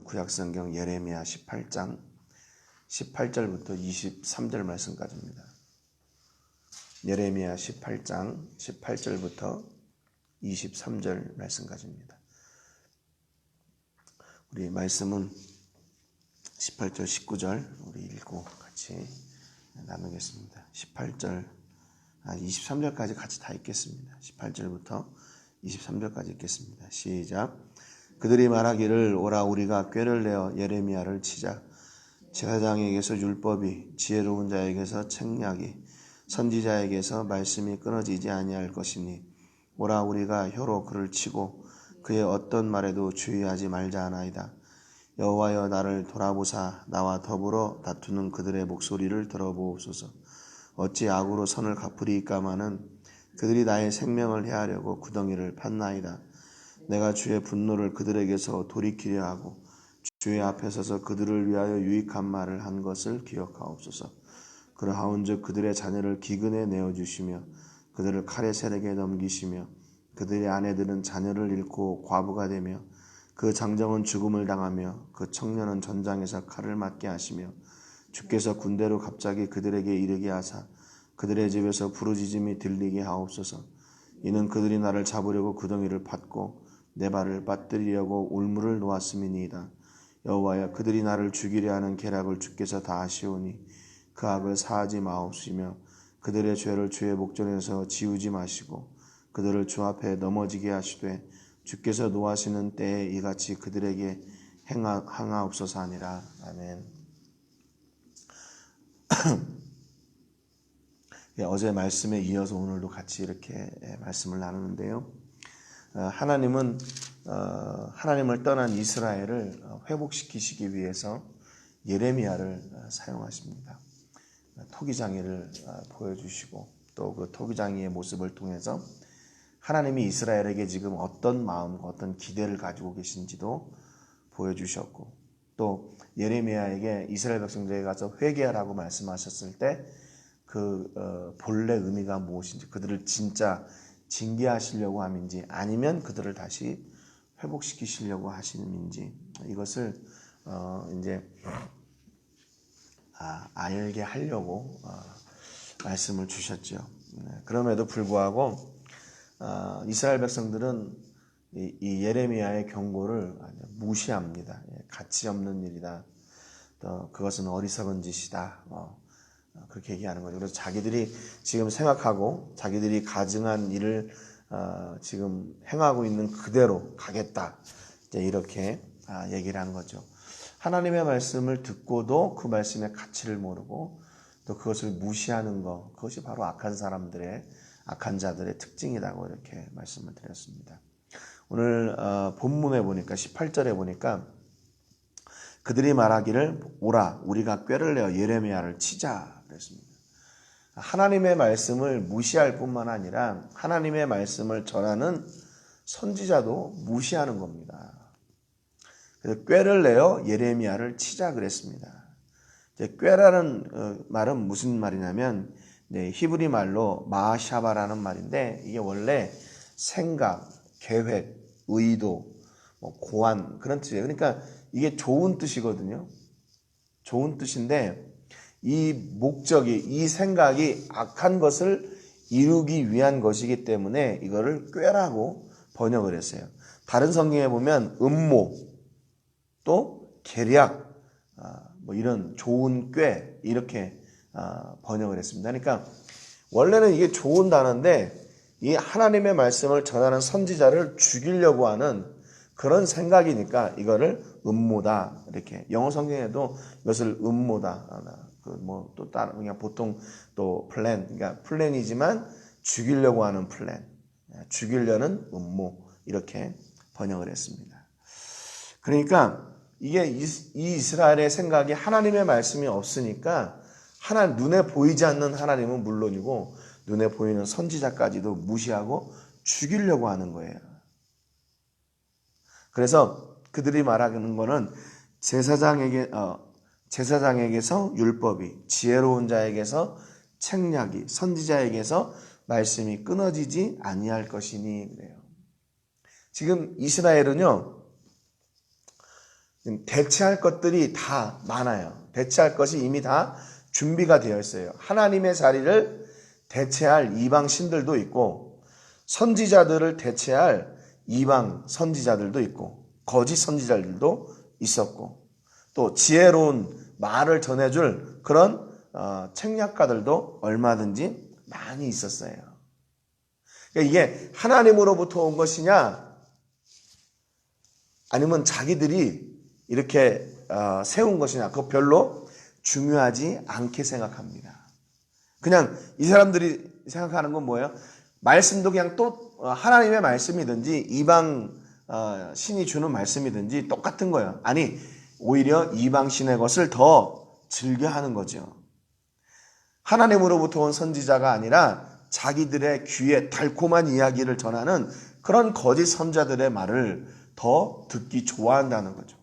구약성경 예레미야 18장 18절부터 23절 말씀까지입니다. 예레미야 18장 18절부터 23절 말씀까지입니다. 우리 말씀은 18절 19절 우리 읽고 같이 나누겠습니다. 23절까지 같이 다 읽겠습니다. 18절부터 23절까지 읽겠습니다. 시작. 그들이 말하기를 오라 우리가 꾀를 내어 예레미야를 치자. 제사장에게서 율법이, 지혜로운 자에게서 책략이, 선지자에게서 말씀이 끊어지지 아니할 것이니 오라 우리가 혀로 그를 치고 그의 어떤 말에도 주의하지 말자 하나이다. 여호와여 나를 돌아보사 나와 더불어 다투는 그들의 목소리를 들어보옵소서. 어찌 악으로 선을 갚으리이까마는 그들이 나의 생명을 해하려고 구덩이를 팠나이다. 내가 주의 분노를 그들에게서 돌이키려 하고 주의 앞에 서서 그들을 위하여 유익한 말을 한 것을 기억하옵소서. 그러하온즉 그들의 자녀를 기근에 내어주시며 그들을 칼의 세력에 넘기시며 그들의 아내들은 자녀를 잃고 과부가 되며 그 장정은 죽음을 당하며 그 청년은 전장에서 칼을 맞게 하시며 주께서 군대로 갑자기 그들에게 이르게 하사 그들의 집에서 부르짖음이 들리게 하옵소서. 이는 그들이 나를 잡으려고 구덩이를 팠고 내 발을 빠뜨리려고 울무를 놓았음이니이다. 여호와여 그들이 나를 죽이려 하는 계략을 주께서 다 아시오니 그 악을 사하지 마옵시며 그들의 죄를 주의 목전에서 지우지 마시고 그들을 주 앞에 넘어지게 하시되 주께서 노하시는 때에 이같이 그들에게 행하옵소서 하니라. 아멘. 어제 말씀에 이어서 오늘도 같이 이렇게 말씀을 나누는데요. 하나님은 하나님을 떠난 이스라엘을 회복시키시기 위해서 예레미야를 사용하십니다. 토기장이를 보여주시고 또 그 토기장이의 모습을 통해서 하나님이 이스라엘에게 지금 어떤 마음과 어떤 기대를 가지고 계신지도 보여주셨고 또 예레미야에게 이스라엘 백성들에게 가서 회개하라고 말씀하셨을 때 그 본래 의미가 무엇인지 그들을 진짜 징계하시려고 함인지 아니면 그들을 다시 회복시키시려고 하시는지 이것을 이제 알게 하려고 말씀을 주셨죠. 그럼에도 불구하고 이스라엘 백성들은 이 예레미야의 경고를 무시합니다. 가치 없는 일이다. 또 그것은 어리석은 짓이다. 그렇게 얘기하는 거죠. 그래서 자기들이 지금 생각하고 자기들이 가증한 일을 지금 행하고 있는 그대로 가겠다. 이제 이렇게 얘기를 한 거죠. 하나님의 말씀을 듣고도 그 말씀의 가치를 모르고 또 그것을 무시하는 것, 그것이 바로 악한 사람들의 악한 자들의 특징이라고 이렇게 말씀을 드렸습니다. 오늘 본문에 보니까 18절에 보니까 그들이 말하기를 오라 우리가 꾀를 내어 예레미야를 치자 그랬습니다. 하나님의 말씀을 무시할 뿐만 아니라 하나님의 말씀을 전하는 선지자도 무시하는 겁니다. 그래서 꾀를 내어 예레미야를 치자 그랬습니다. 꾀라는 말은 무슨 말이냐면 히브리 말로 마샤바라는 말인데 이게 원래 생각, 계획, 의도, 고안 그런 뜻이에요. 그러니까 이게 좋은 뜻이거든요. 좋은 뜻인데 이 목적이 이 생각이 악한 것을 이루기 위한 것이기 때문에 이거를 꾀라고 번역을 했어요. 다른 성경에 보면 음모 또 계략 이런 좋은 꾀 이렇게 번역을 했습니다. 그러니까 원래는 이게 좋은 단어인데 이 하나님의 말씀을 전하는 선지자를 죽이려고 하는 그런 생각이니까 이거를 음모다 이렇게 영어 성경에도 이것을 음모다 또 다른 그냥 보통 또 플랜 그러니까 플랜이지만 죽이려고 하는 플랜 죽이려는 음모 이렇게 번역을 했습니다. 그러니까 이게 이 이스라엘의 생각이 하나님의 말씀이 없으니까 눈에 보이지 않는 하나님은 물론이고 눈에 보이는 선지자까지도 무시하고 죽이려고 하는 거예요. 그래서 그들이 말하는 거는 제사장에게서 율법이, 지혜로운 자에게서 책략이, 선지자에게서 말씀이 끊어지지 아니할 것이니 그래요. 지금 이스라엘은요. 대체할 것들이 다 많아요. 대체할 것이 이미 다 준비가 되어 있어요. 하나님의 자리를 대체할 이방 신들도 있고, 선지자들을 대체할 이방 선지자들도 있고, 거짓 선지자들도 있었고, 또 지혜로운 말을 전해줄 그런 책략가들도 얼마든지 많이 있었어요. 그러니까 이게 하나님으로부터 온 것이냐, 아니면 자기들이 이렇게 세운 것이냐, 그거 별로 중요하지 않게 생각합니다. 그냥 이 사람들이 생각하는 건 뭐예요? 말씀도 그냥 또 하나님의 말씀이든지 이방 신이 주는 말씀이든지 똑같은 거예요. 아니, 오히려 이방 신의 것을 더 즐겨하는 거죠. 하나님으로부터 온 선지자가 아니라 자기들의 귀에 달콤한 이야기를 전하는 그런 거짓 선자들의 말을 더 듣기 좋아한다는 거죠.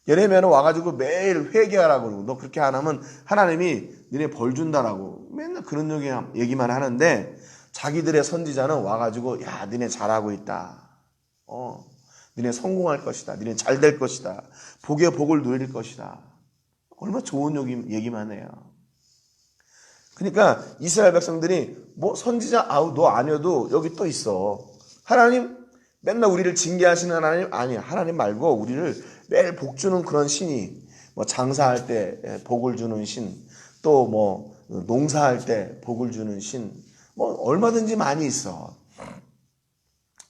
예레미야는 와가지고 매일 회개하라고 그러고, 너 그렇게 안 하면 하나님이 너네 벌 준다라고 맨날 그런 얘기만 하는데, 자기들의 선지자는 와가지고 야, 너네 잘하고 있다. 너네 성공할 것이다. 너네 잘 될 것이다. 복에 복을 누릴 것이다. 얼마나 좋은 얘기만 해요. 그러니까 이스라엘 백성들이 뭐 선지자 너 아니어도 여기 또 있어. 하나님 맨날 우리를 징계하시는 하나님 아니야. 하나님 말고 우리를 매일 복 주는 그런 신이, 뭐 장사할 때 복을 주는 신, 또 뭐 농사할 때 복을 주는 신, 뭐 얼마든지 많이 있어.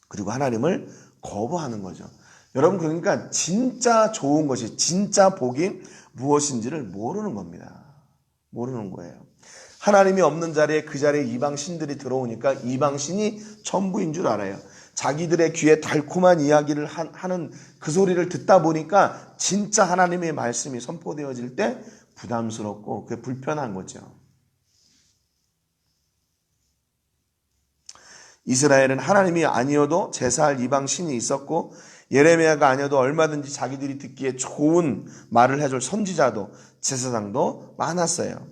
그리고 하나님을 거부하는 거죠. 여러분, 그러니까 진짜 좋은 것이, 진짜 복이 무엇인지를 모르는 겁니다. 모르는 거예요. 하나님이 없는 자리에 그 자리에 이방 신들이 들어오니까 이방 신이 전부인 줄 알아요. 자기들의 귀에 달콤한 이야기를 하는 그 소리를 듣다 보니까 진짜 하나님의 말씀이 선포되어질 때 부담스럽고 그게 불편한 거죠. 이스라엘은 하나님이 아니어도 제사할 이방 신이 있었고, 예레미야가 아니어도 얼마든지 자기들이 듣기에 좋은 말을 해줄 선지자도 제사장도 많았어요.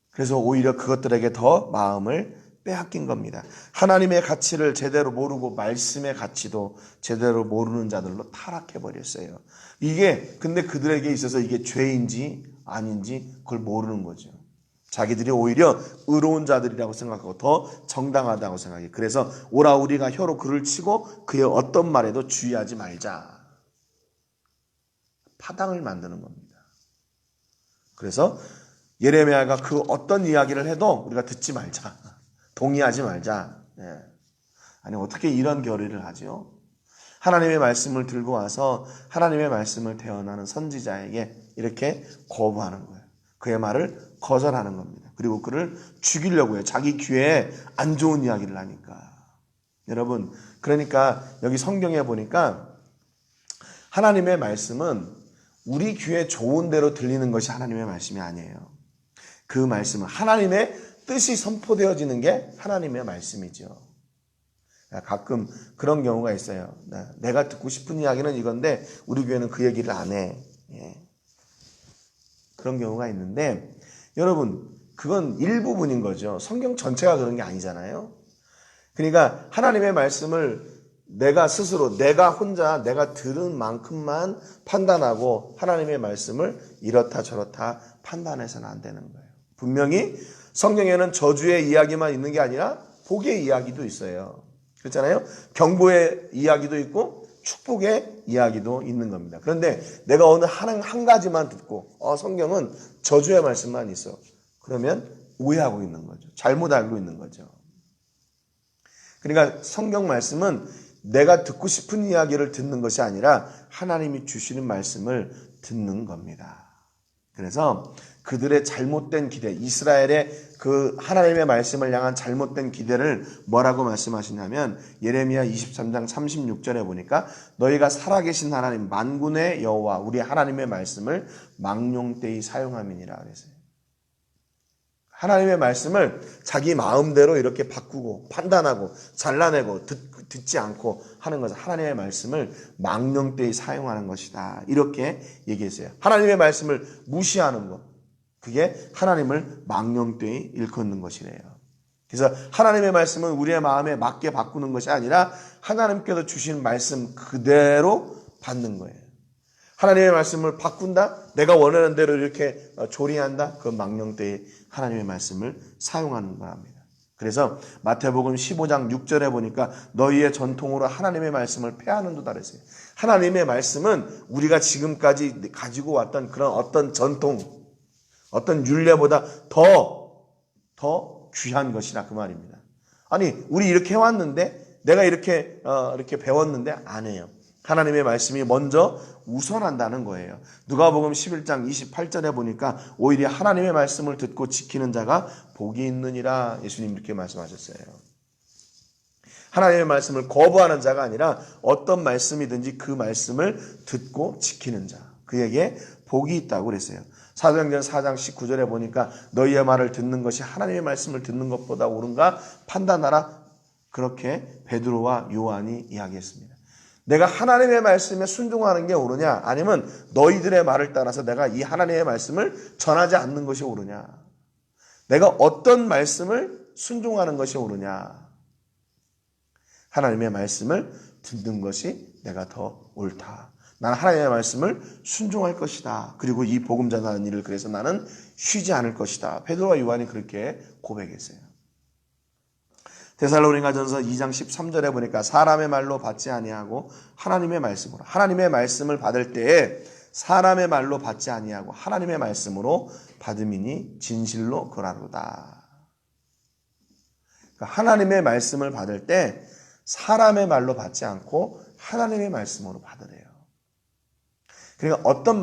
그래서 오히려 그것들에게 더 마음을 빼앗긴 겁니다. 하나님의 가치를 제대로 모르고 말씀의 가치도 제대로 모르는 자들로 타락해버렸어요. 이게 근데 그들에게 있어서 이게 죄인지 아닌지 그걸 모르는 거죠. 자기들이 오히려 의로운 자들이라고 생각하고 더 정당하다고 생각해요. 그래서 오라 우리가 혀로 그를 치고 그의 어떤 말에도 주의하지 말자. 파당을 만드는 겁니다. 그래서 예레미야가 그 어떤 이야기를 해도 우리가 듣지 말자. 동의하지 말자. 아니, 어떻게 이런 결의를 하죠? 하나님의 말씀을 들고 와서 하나님의 말씀을 대언하는 선지자에게 이렇게 거부하는 거예요. 그의 말을 거절하는 겁니다. 그리고 그를 죽이려고 해요. 자기 귀에 안 좋은 이야기를 하니까. 여러분, 그러니까 여기 성경에 보니까 하나님의 말씀은 우리 귀에 좋은 대로 들리는 것이 하나님의 말씀이 아니에요. 그 말씀은 하나님의 뜻이 선포되어지는 게 하나님의 말씀이죠. 가끔 그런 경우가 있어요. 내가 듣고 싶은 이야기는 이건데 우리 교회는 그 얘기를 안 해. 그런 경우가 있는데, 여러분, 그건 일부분인 거죠. 성경 전체가 그런 게 아니잖아요. 그러니까 하나님의 말씀을 내가 스스로, 내가 혼자 내가 들은 만큼만 판단하고 하나님의 말씀을 이렇다 저렇다 판단해서는 안 되는 거예요. 분명히 성경에는 저주의 이야기만 있는 게 아니라 복의 이야기도 있어요. 그렇잖아요. 경고의 이야기도 있고 축복의 이야기도 있는 겁니다. 그런데 내가 어느 한 가지만 듣고 성경은 저주의 말씀만 있어. 그러면 오해하고 있는 거죠. 잘못 알고 있는 거죠. 그러니까 성경 말씀은 내가 듣고 싶은 이야기를 듣는 것이 아니라 하나님이 주시는 말씀을 듣는 겁니다. 그래서 그들의 잘못된 기대, 이스라엘의 그 하나님의 말씀을 향한 잘못된 기대를 뭐라고 말씀하시냐면 예레미야 23장 36절에 보니까 너희가 살아계신 하나님 만군의 여호와 우리 하나님의 말씀을 망령되이 사용함이니라 그랬어요. 하나님의 말씀을 자기 마음대로 이렇게 바꾸고 판단하고 잘라내고 듣지 않고 하는 것은 하나님의 말씀을 망령되이 사용하는 것이다. 이렇게 얘기했어요. 하나님의 말씀을 무시하는 것, 그게 하나님을 망령되이 일컫는 것이래요. 그래서 하나님의 말씀은 우리의 마음에 맞게 바꾸는 것이 아니라 하나님께서 주신 말씀 그대로 받는 거예요. 하나님의 말씀을 바꾼다? 내가 원하는 대로 이렇게 조리한다? 그 망령 때에 하나님의 말씀을 사용하는 거랍니다. 그래서 마태복음 15장 6절에 보니까 너희의 전통으로 하나님의 말씀을 폐하는도다 그랬어요. 하나님의 말씀은 우리가 지금까지 가지고 왔던 그런 어떤 전통, 어떤 율례보다 더 귀한 것이라 그 말입니다. 아니, 우리 이렇게 해왔는데 내가 이렇게 배웠는데 안 해요. 하나님의 말씀이 먼저 우선한다는 거예요. 누가복음 11장 28절에 보니까 오히려 하나님의 말씀을 듣고 지키는 자가 복이 있느니라 예수님 이렇게 말씀하셨어요. 하나님의 말씀을 거부하는 자가 아니라 어떤 말씀이든지 그 말씀을 듣고 지키는 자, 그에게 복이 있다고 그랬어요. 사도행전 4장 19절에 보니까 너희의 말을 듣는 것이 하나님의 말씀을 듣는 것보다 옳은가 판단하라. 그렇게 베드로와 요한이 이야기했습니다. 내가 하나님의 말씀에 순종하는 게 옳으냐, 아니면 너희들의 말을 따라서 내가 이 하나님의 말씀을 전하지 않는 것이 옳으냐, 내가 어떤 말씀을 순종하는 것이 옳으냐. 하나님의 말씀을 듣는 것이 내가 더 옳다. 나는 하나님의 말씀을 순종할 것이다. 그리고 이 복음 전하는 일을 그래서 나는 쉬지 않을 것이다. 베드로와 요한이 그렇게 고백했어요. 데살로니가전서 2장 13절에 보니까 사람의 말로 받지 아니하고 하나님의 말씀으로, 하나님의 말씀을 받을 때에 사람의 말로 받지 아니하고 하나님의 말씀으로 받음이니 진실로 그러하로다. 그러니까 하나님의 말씀을 받을 때 사람의 말로 받지 않고 하나님의 말씀으로 받으래요. 그러니까 어떤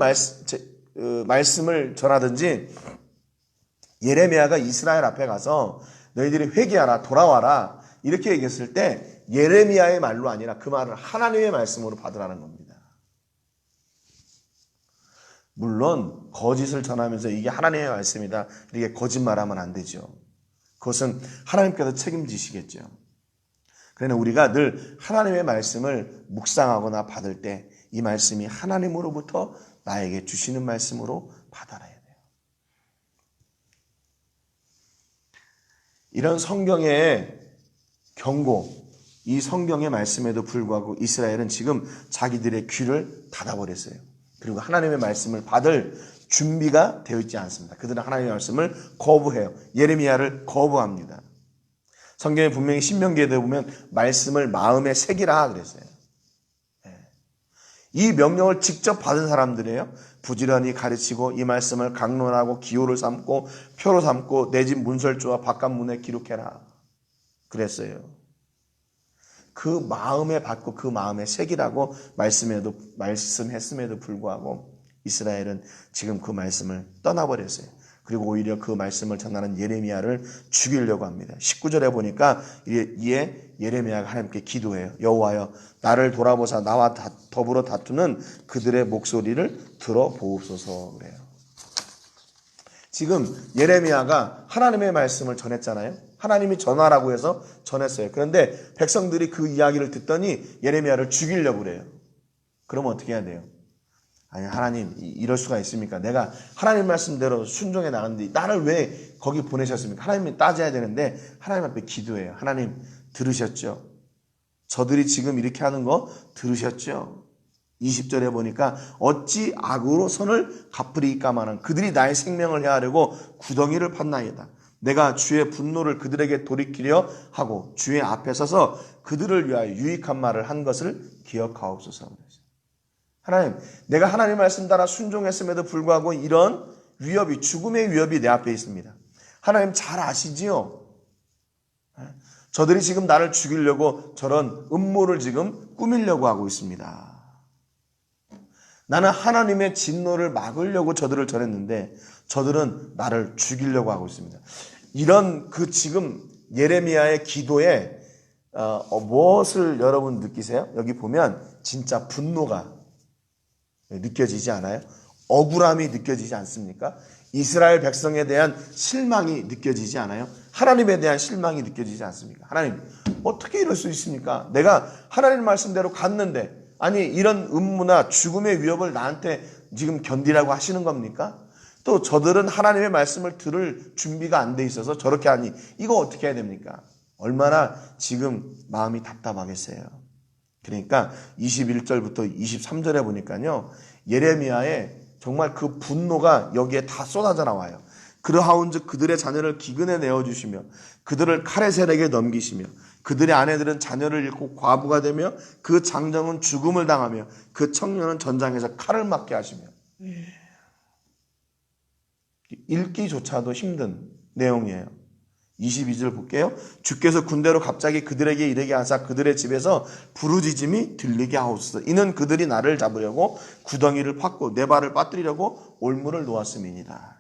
말씀을 전하든지, 예레미야가 이스라엘 앞에 가서 너희들이 회개하라, 돌아와라 이렇게 얘기했을 때 예레미야의 말로 아니라 그 말을 하나님의 말씀으로 받으라는 겁니다. 물론 거짓을 전하면서 이게 하나님의 말씀이다 이렇게 거짓말하면 안 되죠. 그것은 하나님께서 책임지시겠죠. 그러나 우리가 늘 하나님의 말씀을 묵상하거나 받을 때 이 말씀이 하나님으로부터 나에게 주시는 말씀으로 받아라야 돼요. 이런 성경의 경고, 이 성경의 말씀에도 불구하고 이스라엘은 지금 자기들의 귀를 닫아버렸어요. 그리고 하나님의 말씀을 받을 준비가 되어 있지 않습니다. 그들은 하나님의 말씀을 거부해요. 예레미야를 거부합니다. 성경에 분명히 신명기에 보면 말씀을 마음에 새기라 그랬어요. 이 명령을 직접 받은 사람들이에요. 부지런히 가르치고 이 말씀을 강론하고 기호를 삼고 표로 삼고 내 집 문설주와 바깥문에 기록해라 그랬어요. 그 마음에 받고 그 마음에 새기라고 말씀했음에도 불구하고 이스라엘은 지금 그 말씀을 떠나버렸어요. 그리고 오히려 그 말씀을 전하는 예레미야를 죽이려고 합니다. 19절에 보니까 이에 예레미야가 하나님께 기도해요. 여호와여, 나를 돌아보사 나와 더불어 다투는 그들의 목소리를 들어보옵소서 그래요. 지금 예레미야가 하나님의 말씀을 전했잖아요. 하나님이 전하라고 해서 전했어요. 그런데 백성들이 그 이야기를 듣더니 예레미야를 죽이려고 그래요. 그러면 어떻게 해야 돼요? 아니, 하나님, 이럴 수가 있습니까? 내가 하나님 말씀대로 순종해 나갔는데 나를 왜 거기 보내셨습니까? 하나님이 따져야 되는데 하나님 앞에 기도해요. 하나님, 들으셨죠? 저들이 지금 이렇게 하는 거 들으셨죠? 20절에 보니까 어찌 악으로 손을 갚으리까마는 그들이 나의 생명을 해하려고 구덩이를 팠나이다. 내가 주의 분노를 그들에게 돌이키려 하고 주의 앞에 서서 그들을 위하여 유익한 말을 한 것을 기억하옵소서. 하나님, 내가 하나님 말씀 따라 순종했음에도 불구하고 이런 위협이, 죽음의 위협이 내 앞에 있습니다. 하나님 잘 아시지요? 저들이 지금 나를 죽이려고 저런 음모를 지금 꾸미려고 하고 있습니다. 나는 하나님의 진노를 막으려고 저들을 전했는데 저들은 나를 죽이려고 하고 있습니다. 이런 그 지금 예레미야의 기도에 무엇을 여러분 느끼세요? 여기 보면 진짜 분노가 느껴지지 않아요? 억울함이 느껴지지 않습니까? 이스라엘 백성에 대한 실망이 느껴지지 않아요? 하나님에 대한 실망이 느껴지지 않습니까? 하나님, 어떻게 이럴 수 있습니까? 내가 하나님 말씀대로 갔는데, 아니 이런 음모나 죽음의 위협을 나한테 지금 견디라고 하시는 겁니까? 또 저들은 하나님의 말씀을 들을 준비가 안 돼 있어서 저렇게 하니 이거 어떻게 해야 됩니까? 얼마나 지금 마음이 답답하겠어요. 그러니까 21절부터 23절에 보니까요. 예레미야의 정말 그 분노가 여기에 다 쏟아져 나와요. 그러하온즉 그들의 자녀를 기근에 내어주시며 그들을 칼의 세력에 넘기시며 그들의 아내들은 자녀를 잃고 과부가 되며 그 장정은 죽음을 당하며 그 청년은 전장에서 칼을 맞게 하시며. 읽기조차도 힘든 내용이에요. 22절 볼게요. 주께서 군대로 갑자기 그들에게 이르게 하사 그들의 집에서 부르짖음이 들리게 하옵소서. 이는 그들이 나를 잡으려고 구덩이를 팠고 내 발을 빠뜨리려고 올무를 놓았음이니라.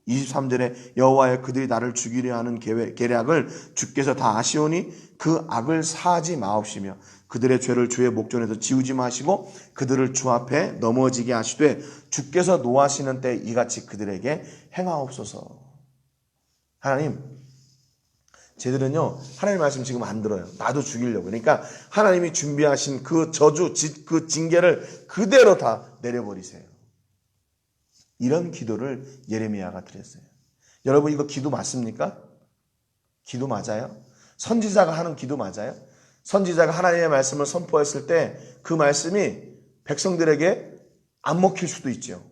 23절에 여호와여 그들이 나를 죽이려 하는 계략을 주께서 다 아시오니 그 악을 사하지 마옵시며 그들의 죄를 주의 목전에서 지우지 마시고 그들을 주 앞에 넘어지게 하시되 주께서 노하시는 때 이같이 그들에게 행하옵소서. 하나님, 쟤들은요 하나님 말씀 지금 안 들어요. 나도 죽이려고. 그러니까 하나님이 준비하신 그 저주, 그 징계를 그대로 다 내려버리세요. 이런 기도를 예레미야가 드렸어요. 여러분 이거 기도 맞습니까? 기도 맞아요? 선지자가 하는 기도 맞아요? 선지자가 하나님의 말씀을 선포했을 때 그 말씀이 백성들에게 안 먹힐 수도 있죠.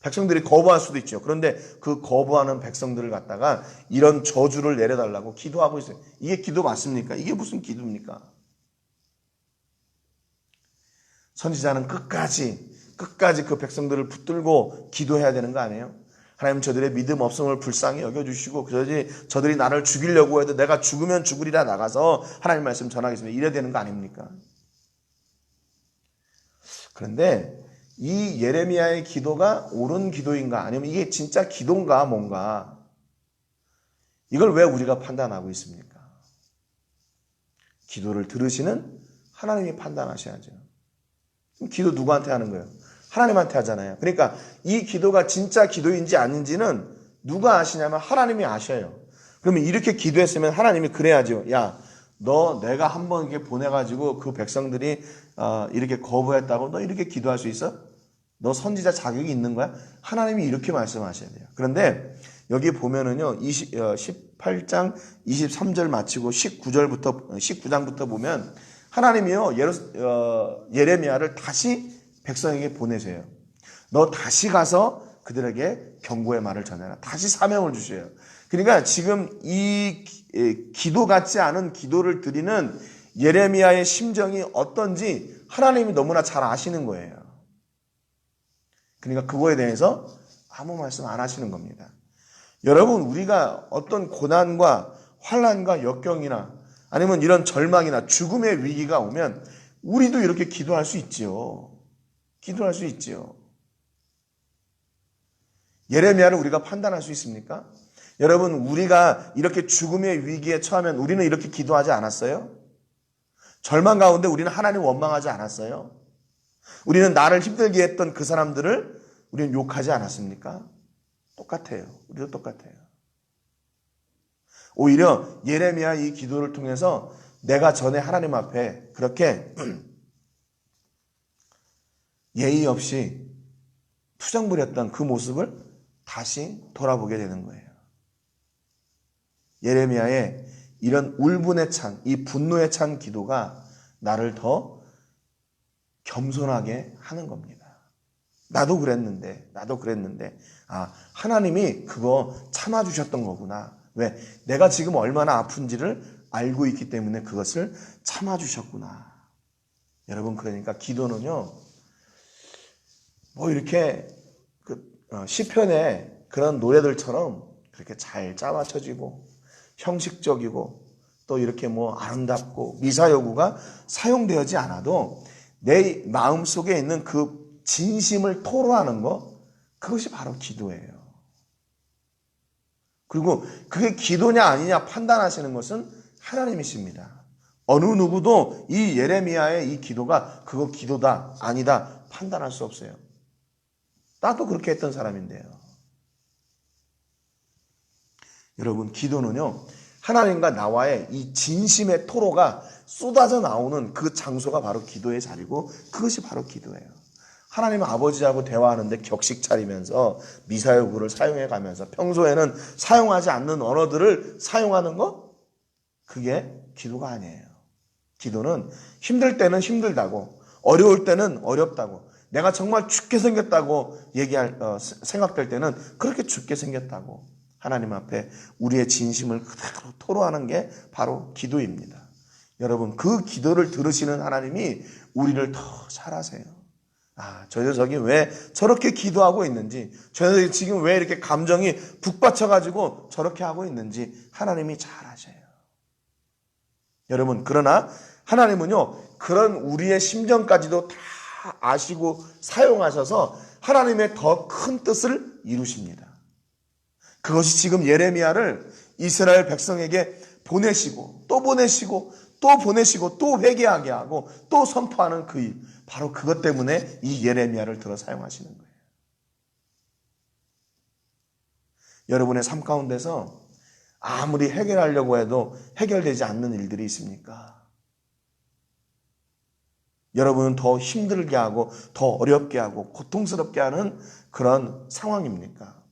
백성들이 거부할 수도 있죠. 그런데 그 거부하는 백성들을 갖다가 이런 저주를 내려달라고 기도하고 있어요. 이게 기도 맞습니까? 이게 무슨 기도입니까? 선지자는 끝까지 그 백성들을 붙들고 기도해야 되는 거 아니에요? 하나님 저들의 믿음 없음을 불쌍히 여겨주시고 저들이 나를 죽이려고 해도 내가 죽으면 죽으리라 나가서 하나님 말씀 전하겠습니다. 이래야 되는 거 아닙니까? 그런데 이 예레미야의 기도가 옳은 기도인가 아니면 이게 진짜 기도인가 뭔가 이걸 왜 우리가 판단하고 있습니까? 기도를 들으시는 하나님이 판단하셔야죠. 기도 누구한테 하는 거예요? 하나님한테 하잖아요. 그러니까 이 기도가 진짜 기도인지 아닌지는 누가 아시냐면 하나님이 아셔요. 그러면 이렇게 기도했으면 하나님이 그래야죠. 야, 너 내가 한번 이렇게 보내가지고 그 백성들이 이렇게 거부했다고 너 이렇게 기도할 수 있어? 너 선지자 자격이 있는 거야? 하나님이 이렇게 말씀하셔야 돼요. 그런데 여기 보면은요, 18장 23절 마치고 19장부터 보면 하나님이요, 예레미야를 다시 백성에게 보내세요. 너 다시 가서 그들에게 경고의 말을 전해라. 다시 사명을 주셔요. 그러니까 지금 이 기도 같지 않은 기도를 드리는 예레미야의 심정이 어떤지 하나님이 너무나 잘 아시는 거예요. 그러니까 그거에 대해서 아무 말씀 안 하시는 겁니다. 여러분, 우리가 어떤 고난과 환난과 역경이나 아니면 이런 절망이나 죽음의 위기가 오면 우리도 이렇게 기도할 수 있지요. 기도할 수 있지요. 예레미야를 우리가 판단할 수 있습니까? 여러분, 우리가 이렇게 죽음의 위기에 처하면 우리는 이렇게 기도하지 않았어요? 절망 가운데 우리는 하나님 원망하지 않았어요? 우리는 나를 힘들게 했던 그 사람들을 우리는 욕하지 않았습니까? 똑같아요. 우리도 똑같아요. 오히려 예레미야 이 기도를 통해서 내가 전에 하나님 앞에 그렇게 예의 없이 투정 부렸던 그 모습을 다시 돌아보게 되는 거예요. 예레미야의 이런 울분에 찬, 이 분노에 찬 기도가 나를 더 겸손하게 하는 겁니다. 나도 그랬는데, 하나님이 그거 참아주셨던 거구나. 왜? 내가 지금 얼마나 아픈지를 알고 있기 때문에 그것을 참아주셨구나. 여러분, 그러니까 기도는요, 뭐 이렇게 시편의 그런 노래들처럼 그렇게 잘 짜맞춰지고 형식적이고 또 이렇게 뭐 아름답고 미사여구가 사용되지 않아도 내 마음속에 있는 그 진심을 토로하는 거, 그것이 바로 기도예요. 그리고 그게 기도냐 아니냐 판단하시는 것은 하나님이십니다. 어느 누구도 이 예레미야의 이 기도가 그거 기도다 아니다 판단할 수 없어요. 나도 그렇게 했던 사람인데요. 여러분, 기도는요, 하나님과 나와의 이 진심의 토로가 쏟아져 나오는 그 장소가 바로 기도의 자리고 그것이 바로 기도예요. 하나님 아버지하고 대화하는데 격식 차리면서 미사여구를 사용해가면서 평소에는 사용하지 않는 언어들을 사용하는 거? 그게 기도가 아니에요. 기도는 힘들 때는 힘들다고, 어려울 때는 어렵다고, 내가 정말 죽게 생겼다고 생각될 때는 그렇게 죽게 생겼다고 하나님 앞에 우리의 진심을 그대로 토로하는 게 바로 기도입니다. 여러분, 그 기도를 들으시는 하나님이 우리를 더 잘하세요. 저 녀석이 왜 저렇게 기도하고 있는지, 저 녀석이 지금 왜 이렇게 감정이 북받쳐가지고 저렇게 하고 있는지 하나님이 잘 아셔요. 여러분, 그러나 하나님은요, 그런 우리의 심정까지도 다 아시고 사용하셔서 하나님의 더 큰 뜻을 이루십니다. 그것이 지금 예레미야를 이스라엘 백성에게 보내시고 또 보내시고 또 보내시고 또 회개하게 하고 또 선포하는 그 일, 바로 그것 때문에 이 예레미야를 들어 사용하시는 거예요. 여러분의 삶 가운데서 아무리 해결하려고 해도 해결되지 않는 일들이 있습니까? 여러분은 더 힘들게 하고 더 어렵게 하고 고통스럽게 하는 그런 상황입니까?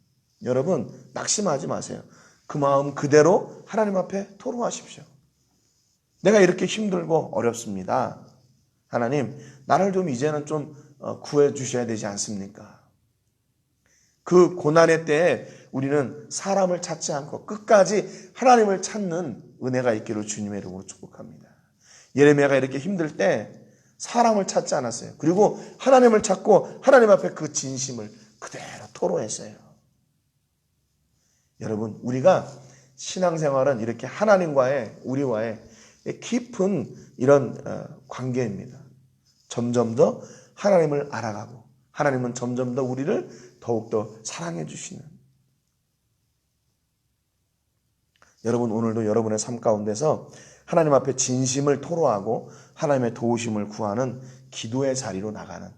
여러분, 낙심하지 마세요. 그 마음 그대로 하나님 앞에 토로하십시오. 내가 이렇게 힘들고 어렵습니다. 하나님, 나를 좀 이제는 좀 구해 주셔야 되지 않습니까? 그 고난의 때에 우리는 사람을 찾지 않고 끝까지 하나님을 찾는 은혜가 있기를 주님의 이름으로 축복합니다. 예레미야가 이렇게 힘들 때 사람을 찾지 않았어요. 그리고 하나님을 찾고 하나님 앞에 그 진심을 그대로 토로했어요. 여러분, 우리가 신앙생활은 이렇게 하나님과의, 우리와의 깊은 이런 관계입니다. 점점 더 하나님을 알아가고 하나님은 점점 더 우리를 더욱더 사랑해 주시는, 여러분, 오늘도 여러분의 삶 가운데서 하나님 앞에 진심을 토로하고 하나님의 도우심을 구하는 기도의 자리로 나가는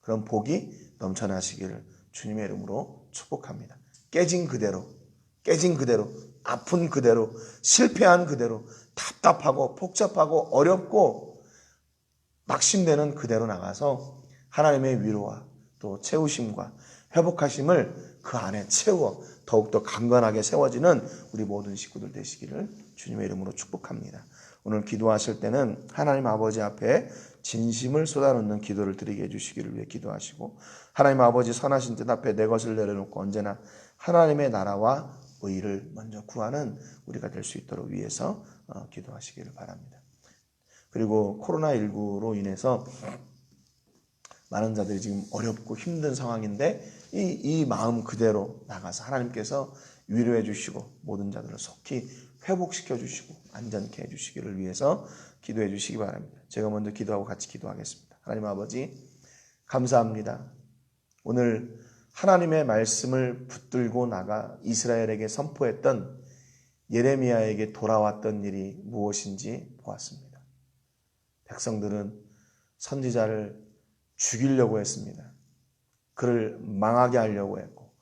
그런 복이 넘쳐나시기를 주님의 이름으로 축복합니다. 깨진 그대로, 아픈 그대로, 실패한 그대로, 답답하고 복잡하고 어렵고 낙심되는 그대로 나가서 하나님의 위로와 또 채우심과 회복하심을 그 안에 채워 더욱더 강건하게 세워지는 우리 모든 식구들 되시기를 주님의 이름으로 축복합니다. 오늘 기도하실 때는 하나님 아버지 앞에 진심을 쏟아놓는 기도를 드리게 해주시기를 위해 기도하시고, 하나님 아버지 선하신 뜻 앞에 내 것을 내려놓고 언제나 하나님의 나라와 의를 먼저 구하는 우리가 될 수 있도록 위해서 기도하시기를 바랍니다. 그리고 코로나19로 인해서 많은 자들이 지금 어렵고 힘든 상황인데 이 마음 그대로 나가서 하나님께서 위로해 주시고 모든 자들을 속히 회복시켜 주시고 안전케 해 주시기를 위해서 기도해 주시기 바랍니다. 제가 먼저 기도하고 같이 기도하겠습니다. 하나님 아버지, 감사합니다. 오늘 하나님의 말씀을 붙들고 나가 이스라엘에게 선포했던 예레미야에게 돌아왔던 일이 무엇인지 보았습니다. 백성들은 선지자를 죽이려고 했습니다. 그를 망하게 하려고 했고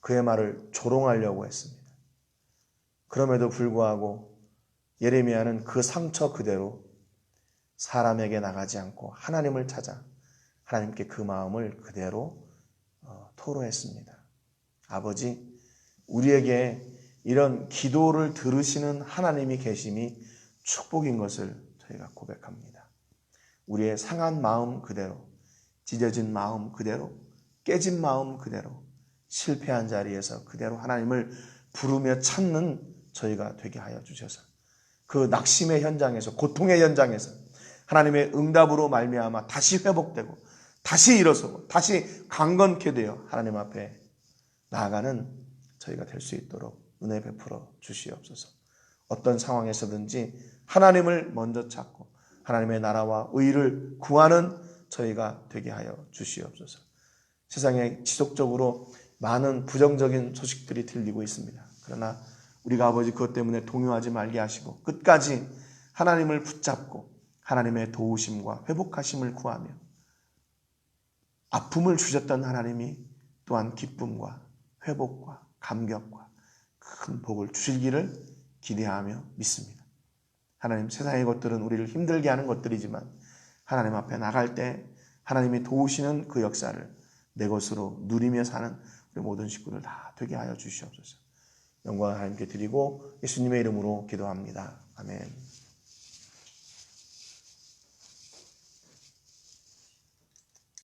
그의 말을 조롱하려고 했습니다. 그럼에도 불구하고 예레미야는 그 상처 그대로 사람에게 나가지 않고 하나님을 찾아 하나님께 그 마음을 그대로 토로했습니다. 아버지, 우리에게 이런 기도를 들으시는 하나님이 계심이 축복인 것을 저희가 고백합니다. 우리의 상한 마음 그대로, 찢어진 마음 그대로, 깨진 마음 그대로, 실패한 자리에서 그대로 하나님을 부르며 찾는 저희가 되게 하여 주셔서 그 낙심의 현장에서, 고통의 현장에서 하나님의 응답으로 말미암아 다시 회복되고 다시 일어서고 다시 강건케 되어 하나님 앞에 나아가는 저희가 될 수 있도록 은혜 베풀어 주시옵소서. 어떤 상황에서든지 하나님을 먼저 찾고 하나님의 나라와 의를 구하는 저희가 되게 하여 주시옵소서. 세상에 지속적으로 많은 부정적인 소식들이 들리고 있습니다. 그러나 우리가 아버지 그것 때문에 동요하지 말게 하시고 끝까지 하나님을 붙잡고 하나님의 도우심과 회복하심을 구하며 아픔을 주셨던 하나님이 또한 기쁨과 회복과 감격과 큰 복을 주시기를 기대하며 믿습니다. 하나님, 세상의 것들은 우리를 힘들게 하는 것들이지만 하나님 앞에 나갈 때 하나님이 도우시는 그 역사를 내 것으로 누리며 사는 우리 모든 식구들 다 되게 하여 주시옵소서. 영광을 하나님께 드리고 예수님의 이름으로 기도합니다. 아멘.